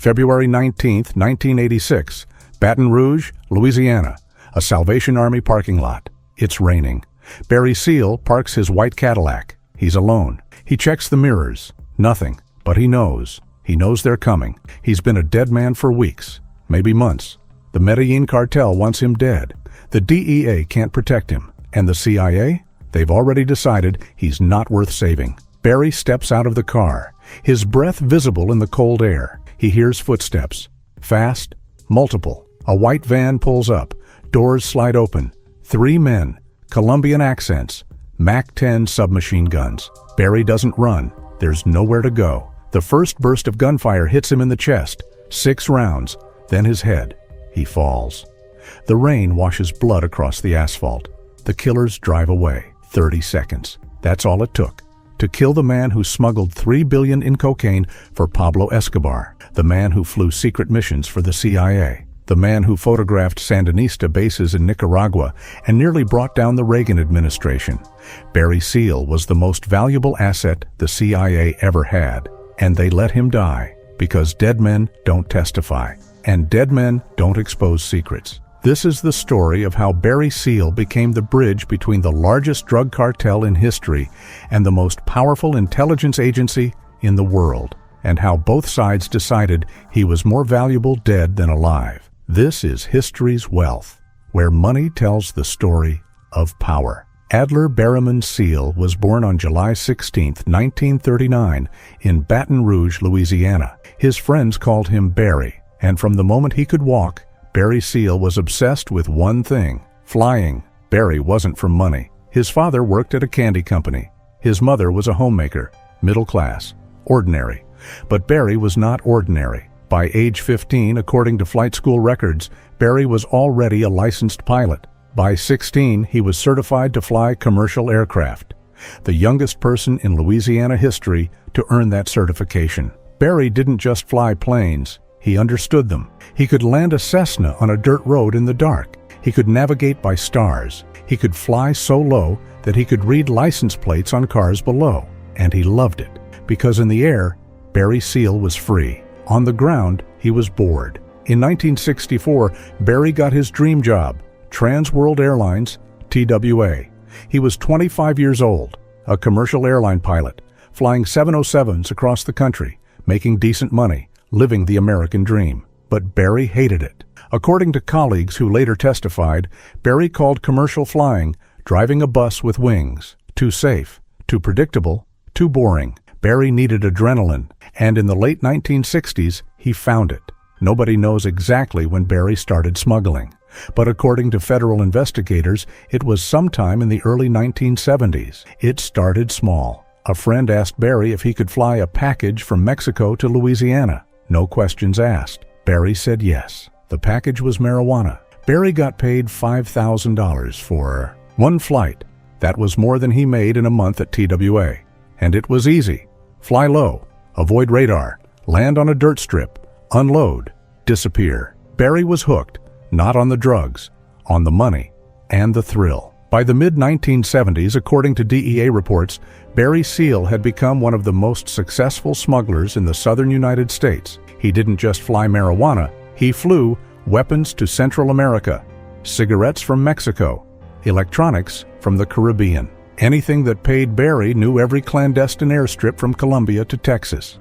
February 19, 1986, Baton Rouge, Louisiana, a Salvation Army parking lot. It's raining. Barry Seal parks his white Cadillac. He's alone. He checks the mirrors. Nothing. But he knows. He knows they're coming. He's been a dead man for weeks, maybe months. The Medellín Cartel wants him dead. The DEA can't protect him. And the CIA? They've already decided he's not worth saving. Barry steps out of the car, his breath visible in the cold air. He hears footsteps. Fast, multiple. A white van pulls up. Doors slide open. 3 men, Colombian accents, MAC-10 submachine guns. Barry doesn't run. There's nowhere to go. The first burst of gunfire hits him in the chest. 6 rounds, then his head. He falls. The rain washes blood across the asphalt. The killers drive away. 30 seconds. That's all it took to kill the man who smuggled $3 billion in cocaine for Pablo Escobar, the man who flew secret missions for the CIA, the man who photographed Sandinista bases in Nicaragua and nearly brought down the Reagan administration. Barry Seal was the most valuable asset the CIA ever had, and they let him die because dead men don't testify, and dead men don't expose secrets. This is the story of how Barry Seal became the bridge between the largest drug cartel in history and the most powerful intelligence agency in the world, and how both sides decided he was more valuable dead than alive. This is history's wealth, where money tells the story of power. Adler Berryman Seal was born on July 16, 1939, in Baton Rouge, Louisiana. His friends called him Barry, and from the moment he could walk, Barry Seal was obsessed with one thing: flying. Barry wasn't from money. His father worked at a candy company. His mother was a homemaker, middle class, ordinary. But Barry was not ordinary. By age 15, according to flight school records, Barry was already a licensed pilot. By 16, he was certified to fly commercial aircraft, the youngest person in Louisiana history to earn that certification. Barry didn't just fly planes. He understood them. He could land a Cessna on a dirt road in the dark. He could navigate by stars. He could fly so low that he could read license plates on cars below. And he loved it, because in the air, Barry Seal was free. On the ground, he was bored. In 1964, Barry got his dream job, Trans World Airlines, TWA. He was 25 years old, a commercial airline pilot, flying 707s across the country, making decent money, living the American dream. But Barry hated it. According to colleagues who later testified, Barry called commercial flying driving a bus with wings. Too safe, too predictable, too boring. Barry needed adrenaline, and in the late 1960s, he found it. Nobody knows exactly when Barry started smuggling, but according to federal investigators, it was sometime in the early 1970s. It started small. A friend asked Barry if he could fly a package from Mexico to Louisiana. No questions asked. Barry said yes. The package was marijuana. Barry got paid $5,000 for one flight. That was more than he made in a month at TWA. And it was easy. Fly low, avoid radar, land on a dirt strip, unload, disappear. Barry was hooked, not on the drugs, on the money and the thrill. By the mid-1970s, according to DEA reports, Barry Seal had become one of the most successful smugglers in the southern United States. He didn't just fly marijuana, he flew weapons to Central America, cigarettes from Mexico, electronics from the Caribbean. Anything that paid Barry knew every clandestine airstrip from Colombia to Texas.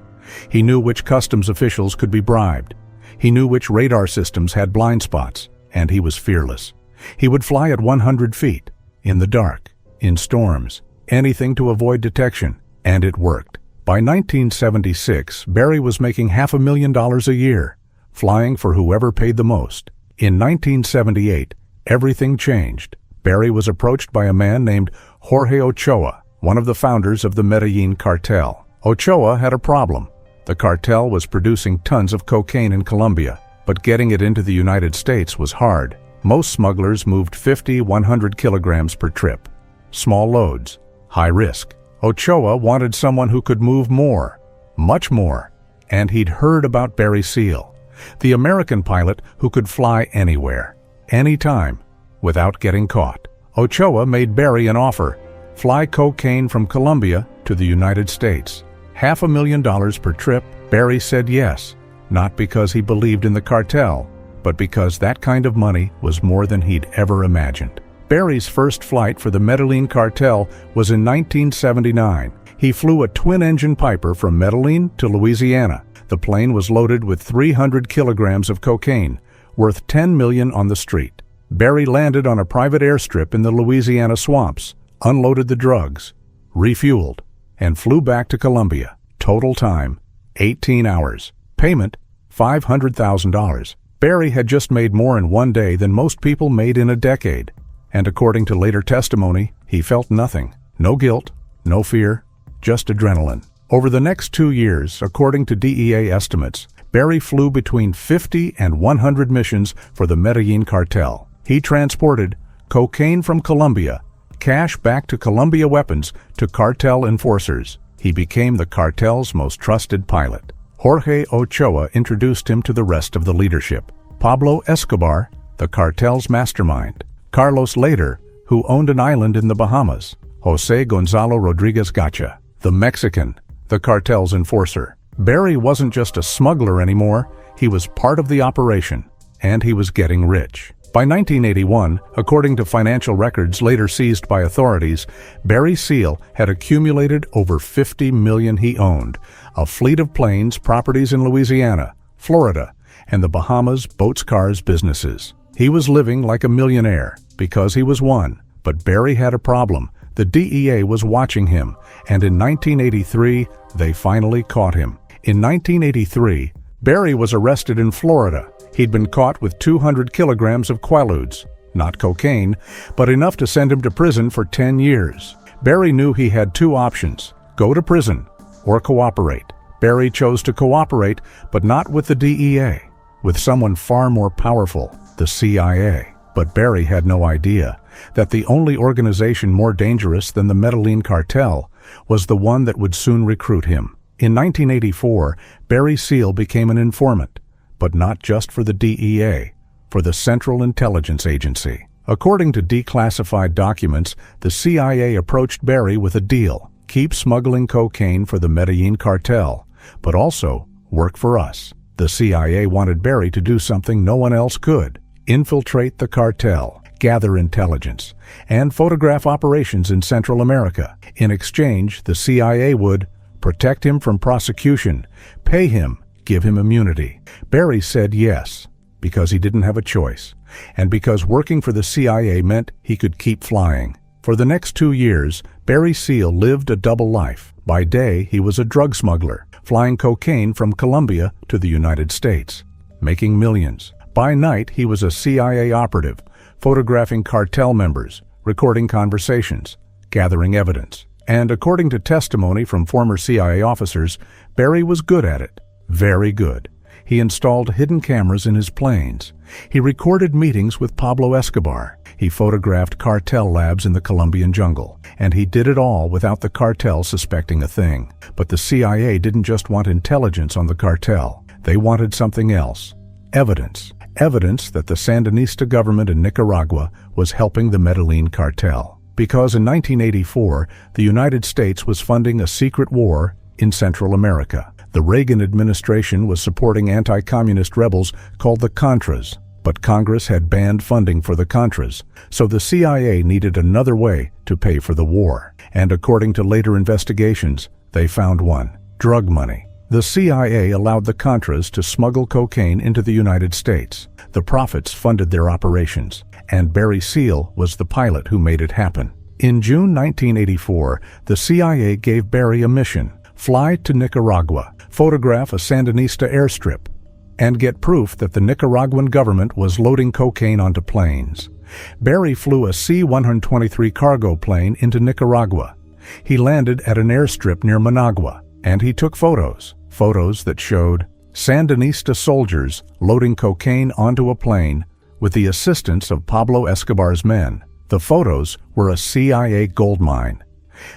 He knew which customs officials could be bribed. He knew which radar systems had blind spots, and he was fearless. He would fly at 100 feet, in the dark, in storms, anything to avoid detection, and it worked. By 1976, Barry was making $500,000 a year, flying for whoever paid the most. In 1978, everything changed. Barry was approached by a man named Jorge Ochoa, one of the founders of the Medellín Cartel. Ochoa had a problem. The cartel was producing tons of cocaine in Colombia, but getting it into the United States was hard. Most smugglers moved 50, 100 kilograms per trip. Small loads, high risk. Ochoa wanted someone who could move more, much more, and he'd heard about Barry Seal, the American pilot who could fly anywhere, anytime, without getting caught. Ochoa made Barry an offer: fly cocaine from Colombia to the United States. $500,000 per trip. Barry said yes. not because he believed in the cartel, but because that kind of money was more than he'd ever imagined. Barry's first flight for the Medellin Cartel was in 1979. He flew a twin-engine Piper from Medellin to Louisiana. The plane was loaded with 300 kilograms of cocaine, worth $10 million on the street. Barry landed on a private airstrip in the Louisiana swamps, unloaded the drugs, refueled, and flew back to Colombia. Total time, 18 hours. Payment, $500,000. Barry had just made more in one day than most people made in a decade. And according to later testimony, he felt nothing. No guilt, no fear, just adrenaline. Over the next 2 years, according to DEA estimates, Barry flew between 50 and 100 missions for the Medellín Cartel. He transported cocaine from Colombia, cash back to Colombia weapons to cartel enforcers. He became the cartel's most trusted pilot. Jorge Ochoa introduced him to the rest of the leadership. Pablo Escobar, the cartel's mastermind. Carlos Lader, who owned an island in the Bahamas. Jose Gonzalo Rodriguez Gacha, the Mexican, the cartel's enforcer. Barry wasn't just a smuggler anymore, he was part of the operation, and he was getting rich. By 1981, according to financial records later seized by authorities, Barry Seal had accumulated over $50 million he owned, a fleet of planes, properties in Louisiana, Florida, and the Bahamas, boats, cars, businesses. He was living like a millionaire because he was one, but Barry had a problem. The DEA was watching him, and in 1983, they finally caught him. In 1983, Barry was arrested in Florida. He'd been caught with 200 kilograms of quaaludes, not cocaine, but enough to send him to prison for 10 years. Barry knew he had two options: go to prison or cooperate. Barry chose to cooperate, but not with the DEA, with someone far more powerful, the CIA. But Barry had no idea that the only organization more dangerous than the Medellin Cartel was the one that would soon recruit him. In 1984, Barry Seal became an informant, but not just for the DEA, for the Central Intelligence Agency. According to declassified documents, the CIA approached Barry with a deal: keep smuggling cocaine for the Medellin Cartel, but also work for us. The CIA wanted Barry to do something no one else could: infiltrate the cartel, gather intelligence, and photograph operations in Central America. In exchange, the CIA would protect him from prosecution, pay him, give him immunity. Barry said yes, because he didn't have a choice, and because working for the CIA meant he could keep flying. For the next 2 years, Barry Seal lived a double life. By day, he was a drug smuggler, flying cocaine from Colombia to the United States, making millions. By night, he was a CIA operative, photographing cartel members, recording conversations, gathering evidence. And according to testimony from former CIA officers, Barry was good at it. Very good. He installed hidden cameras in his planes. He recorded meetings with Pablo Escobar. He photographed cartel labs in the Colombian jungle. And he did it all without the cartel suspecting a thing. But the CIA didn't just want intelligence on the cartel. They wanted something else: evidence. Evidence that the Sandinista government in Nicaragua was helping the Medellin Cartel. Because in 1984, the United States was funding a secret war in Central America. The Reagan administration was supporting anti-communist rebels called the Contras, but Congress had banned funding for the Contras, so the CIA needed another way to pay for the war. And according to later investigations, they found one: drug money. The CIA allowed the Contras to smuggle cocaine into the United States. The profits funded their operations, and Barry Seal was the pilot who made it happen. In June 1984, the CIA gave Barry a mission: fly to Nicaragua, photograph a Sandinista airstrip, and get proof that the Nicaraguan government was loading cocaine onto planes. Barry flew a C-123 cargo plane into Nicaragua. He landed at an airstrip near Managua, and he took photos that showed Sandinista soldiers loading cocaine onto a plane with the assistance of Pablo Escobar's men. The photos were a CIA goldmine.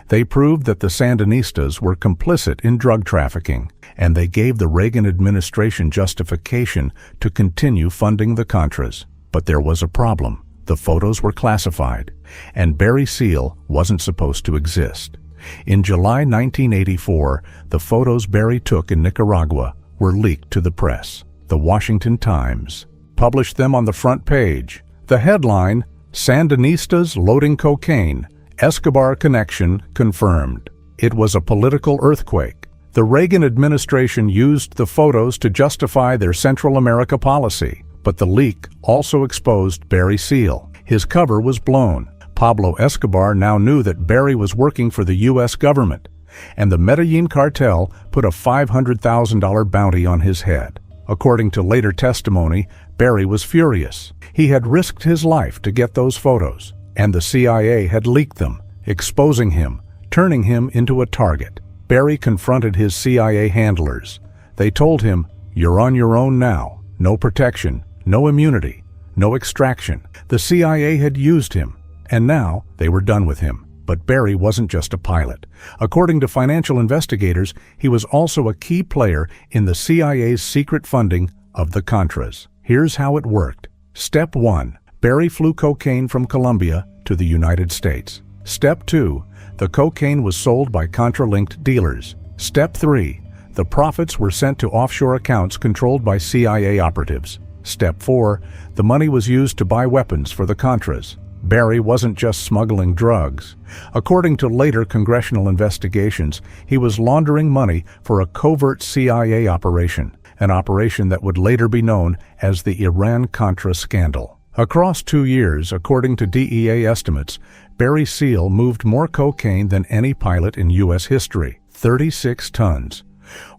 They proved that the Sandinistas were complicit in drug trafficking, and they gave the Reagan administration justification to continue funding the Contras. But there was a problem. The photos were classified, and Barry Seal wasn't supposed to exist. In July 1984, the photos Barry took in Nicaragua were leaked to the press. The Washington Times published them on the front page. The headline, "Sandinistas loading cocaine, Escobar connection confirmed." It was a political earthquake. The Reagan administration used the photos to justify their Central America policy, but the leak also exposed Barry Seal. His cover was blown. Pablo Escobar now knew that Barry was working for the U.S. government, and the Medellín Cartel put a $500,000 bounty on his head. According to later testimony, Barry was furious. He had risked his life to get those photos, and the CIA had leaked them, exposing him, turning him into a target. Barry confronted his CIA handlers. They told him, "You're on your own now. No protection, no immunity, no extraction." The CIA had used him, and now they were done with him. But Barry wasn't just a pilot. According to financial investigators, he was also a key player in the CIA's secret funding of the Contras. Here's how it worked. Step 1. Barry flew cocaine from Colombia to the United States. Step 2. The cocaine was sold by Contra-linked dealers. Step 3. The profits were sent to offshore accounts controlled by CIA operatives. Step 4. The money was used to buy weapons for the Contras. Barry wasn't just smuggling drugs. According to later congressional investigations, he was laundering money for a covert CIA operation, an operation that would later be known as the Iran-Contra scandal. Across 2 years, according to DEA estimates, Barry Seal moved more cocaine than any pilot in U.S. history, 36 tons,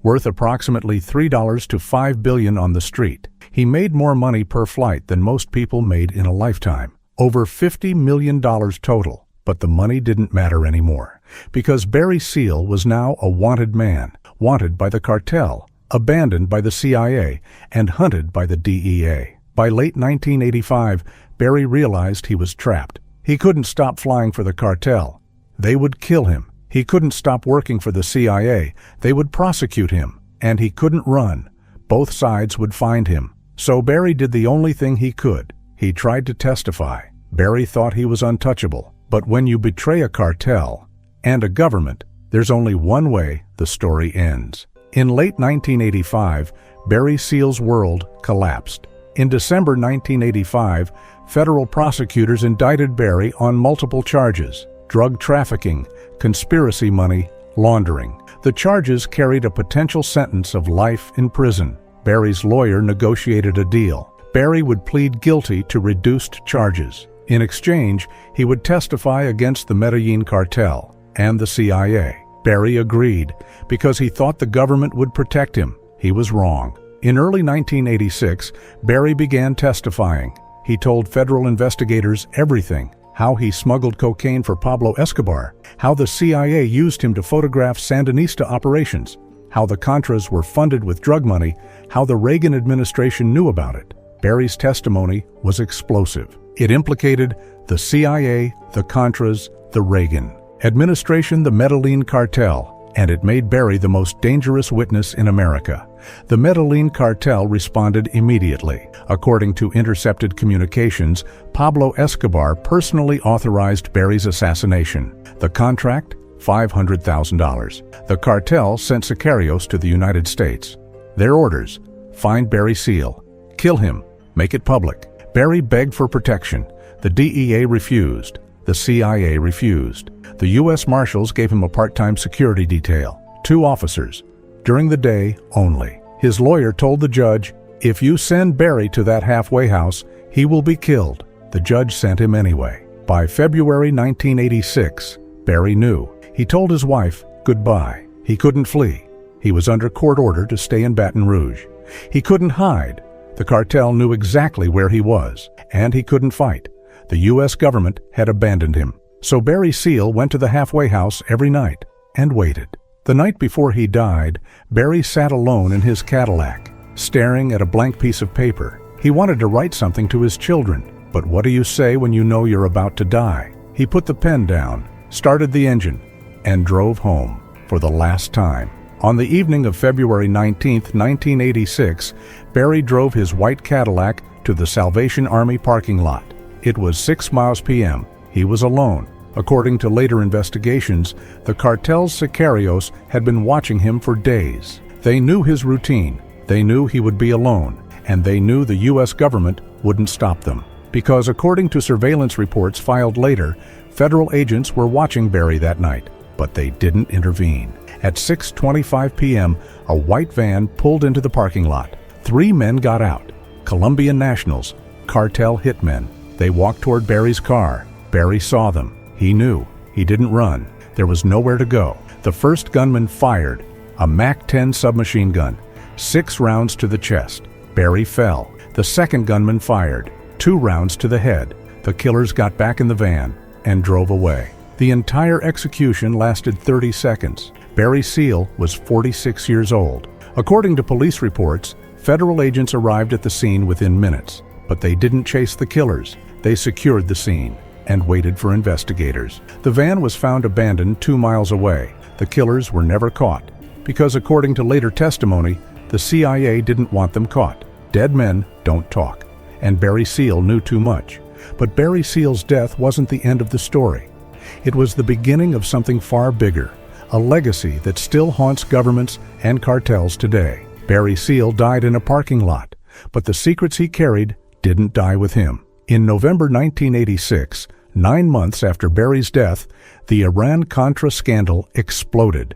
worth approximately $3 to $5 billion on the street. He made more money per flight than most people made in a lifetime. Over $50 million total, but the money didn't matter anymore, because Barry Seal was now a wanted man, wanted by the cartel, abandoned by the CIA, and hunted by the DEA. By late 1985, Barry realized he was trapped. He couldn't stop flying for the cartel. They would kill him. He couldn't stop working for the CIA. They would prosecute him. And he couldn't run. Both sides would find him. So Barry did the only thing he could. He tried to testify. Barry thought he was untouchable. But when you betray a cartel and a government, there's only one way the story ends. In late 1985, Barry Seal's world collapsed. In December 1985, federal prosecutors indicted Barry on multiple charges: drug trafficking, conspiracy money laundering. The charges carried a potential sentence of life in prison. Barry's lawyer negotiated a deal. Barry would plead guilty to reduced charges. In exchange, he would testify against the Medellín Cartel and the CIA. Barry agreed because he thought the government would protect him. He was wrong. In early 1986, Barry began testifying. He told federal investigators everything: how he smuggled cocaine for Pablo Escobar, how the CIA used him to photograph Sandinista operations, how the Contras were funded with drug money, how the Reagan administration knew about it. Barry's testimony was explosive. It implicated the CIA, the Contras, the Reagan administration, the Medellín Cartel, and it made Barry the most dangerous witness in America. The Medellín Cartel responded immediately. According to intercepted communications, Pablo Escobar personally authorized Barry's assassination. The contract? $500,000. The cartel sent sicarios to the United States. Their orders: find Barry Seal, kill him, make it public. Barry begged for protection. The DEA refused. The CIA refused. The U.S. Marshals gave him a part-time security detail, 2 officers, during the day only. His lawyer told the judge, "If you send Barry to that halfway house, he will be killed." The judge sent him anyway. By February 1986, Barry knew. He told his wife goodbye. He couldn't flee. He was under court order to stay in Baton Rouge. He couldn't hide. The cartel knew exactly where he was, and he couldn't fight. The U.S. government had abandoned him. So Barry Seal went to the halfway house every night and waited. The night before he died, Barry sat alone in his Cadillac, staring at a blank piece of paper. He wanted to write something to his children, but what do you say when you know you're about to die? He put the pen down, started the engine, and drove home for the last time. On the evening of February 19, 1986, Barry drove his white Cadillac to the Salvation Army parking lot. It was 6 miles p.m. He was alone. According to later investigations, the cartel's sicarios had been watching him for days. They knew his routine: They knew he would be alone, and they knew the U.S. government wouldn't stop them. Because according to surveillance reports filed later, federal agents were watching Barry that night, but they didn't intervene. At 6:25 p.m., a white van pulled into the parking lot. 3 men got out. Colombian nationals, cartel hitmen. They walked toward Barry's car. Barry saw them. He knew. He didn't run. There was nowhere to go. The first gunman fired, a MAC-10 submachine gun, 6 rounds to the chest. Barry fell. The second gunman fired, 2 rounds to the head. The killers got back in the van and drove away. The entire execution lasted 30 seconds. Barry Seal was 46 years old. According to police reports, federal agents arrived at the scene within minutes, but they didn't chase the killers. They secured the scene and waited for investigators. The van was found abandoned 2 miles away. The killers were never caught because, according to later testimony, the CIA didn't want them caught. Dead men don't talk, and Barry Seal knew too much. But Barry Seal's death wasn't the end of the story. It was the beginning of something far bigger, a legacy that still haunts governments and cartels today. Barry Seal died in a parking lot, but the secrets he carried didn't die with him. In November 1986, 9 months after Barry's death, the Iran-Contra scandal exploded.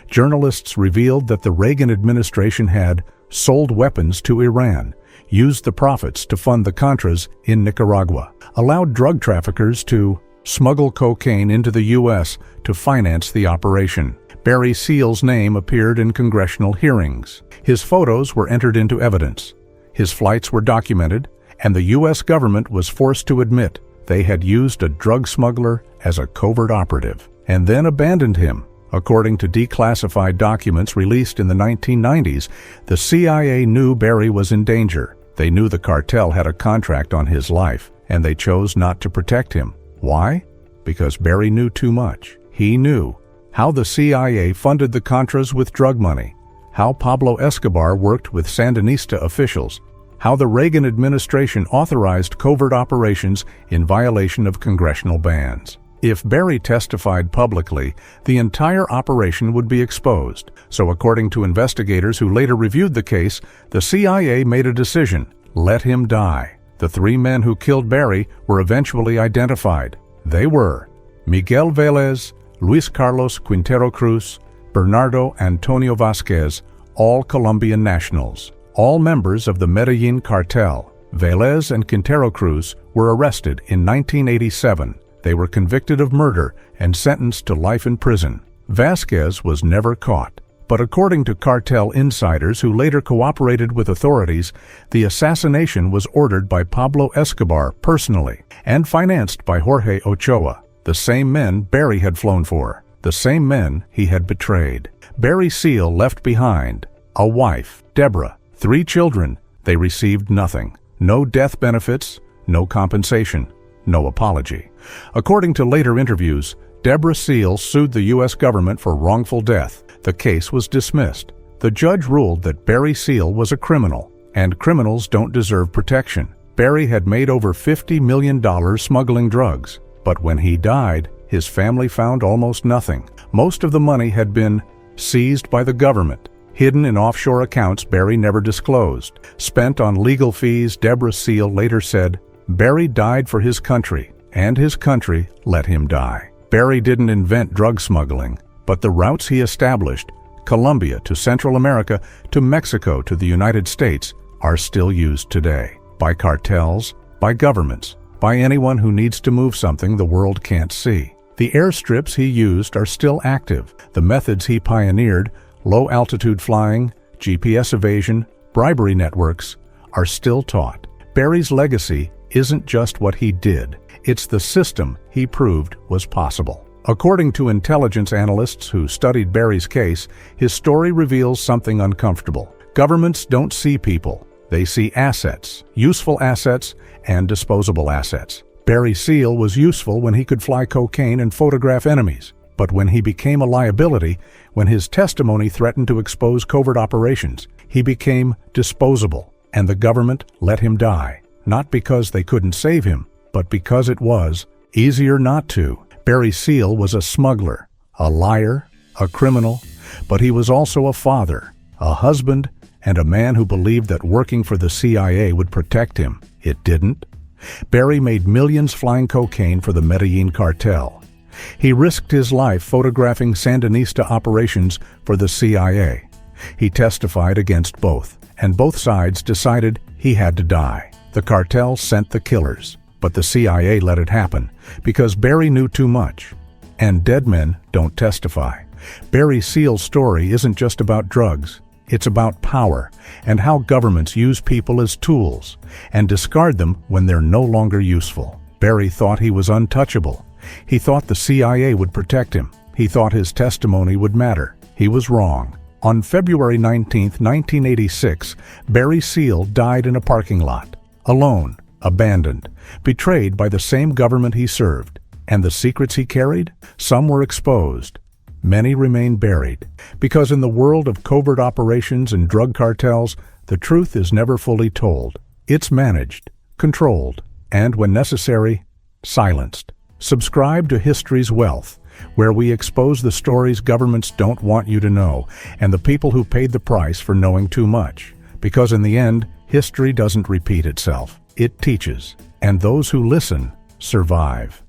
Journalists revealed that the Reagan administration had sold weapons to Iran, used the profits to fund the Contras in Nicaragua, allowed drug traffickers to smuggle cocaine into the U.S. to finance the operation. Barry Seal's name appeared in congressional hearings. His photos were entered into evidence. His flights were documented, and the U.S. government was forced to admit they had used a drug smuggler as a covert operative, and then abandoned him. According to declassified documents released in the 1990s, the CIA knew Barry was in danger. They knew the cartel had a contract on his life, and they chose not to protect him. Why? Because Barry knew too much. He knew how the CIA funded the Contras with drug money, how Pablo Escobar worked with Sandinista officials, how the Reagan administration authorized covert operations in violation of congressional bans. If Barry testified publicly, the entire operation would be exposed. So according to investigators who later reviewed the case, the CIA made a decision: let him die. The 3 men who killed Barry were eventually identified. They were Miguel Velez, Luis Carlos Quintero Cruz, Bernardo Antonio Vasquez, all Colombian nationals, all members of the Medellín Cartel. Velez and Quintero Cruz were arrested in 1987. They were convicted of murder and sentenced to life in prison. Vasquez was never caught. But according to cartel insiders who later cooperated with authorities, the assassination was ordered by Pablo Escobar personally and financed by Jorge Ochoa, the same men Barry had flown for, the same men he had betrayed. Barry Seal left behind a wife, Deborah, 3 children. They received nothing. No death benefits, no compensation, no apology. According to later interviews, Deborah Seal sued the U.S. government for wrongful death. The case was dismissed. The judge ruled that Barry Seal was a criminal, and criminals don't deserve protection. Barry had made over $50 million smuggling drugs, but when he died, his family found almost nothing. Most of the money had been seized by the government, hidden in offshore accounts Barry never disclosed. Spent on legal fees, Deborah Seal later said, "Barry died for his country, and his country let him die." Barry didn't invent drug smuggling, but the routes he established, Colombia to Central America to Mexico to the United States, are still used today by cartels, by governments, by anyone who needs to move something the world can't see. The airstrips he used are still active. The methods he pioneered, low-altitude flying, GPS evasion, bribery networks, are still taught. Barry's legacy isn't just what he did. It's the system he proved was possible. According to intelligence analysts who studied Barry's case, his story reveals something uncomfortable. Governments don't see people. They see assets, useful assets, and disposable assets. Barry Seal was useful when he could fly cocaine and photograph enemies. But when he became a liability, when his testimony threatened to expose covert operations, he became disposable, and the government let him die. Not because they couldn't save him, but because it was easier not to. Barry Seal was a smuggler, a liar, a criminal, but he was also a father, a husband, and a man who believed that working for the CIA would protect him. It didn't. Barry made millions flying cocaine for the Medellin Cartel. He risked his life photographing Sandinista operations for the CIA. He testified against both, and both sides decided he had to die. The cartel sent the killers, but the CIA let it happen because Barry knew too much. And dead men don't testify. Barry Seal's story isn't just about drugs. It's about power and how governments use people as tools and discard them when they're no longer useful. Barry thought he was untouchable. He thought the CIA would protect him. He thought his testimony would matter. He was wrong. On February 19, 1986, Barry Seal died in a parking lot, alone, abandoned, betrayed by the same government he served. And the secrets he carried? Some were exposed. Many remain buried. Because in the world of covert operations and drug cartels, the truth is never fully told. It's managed, controlled, and, when necessary, silenced. Subscribe to History's Wealth, where we expose the stories governments don't want you to know, and the people who paid the price for knowing too much. Because in the end, history doesn't repeat itself. It teaches, and those who listen survive.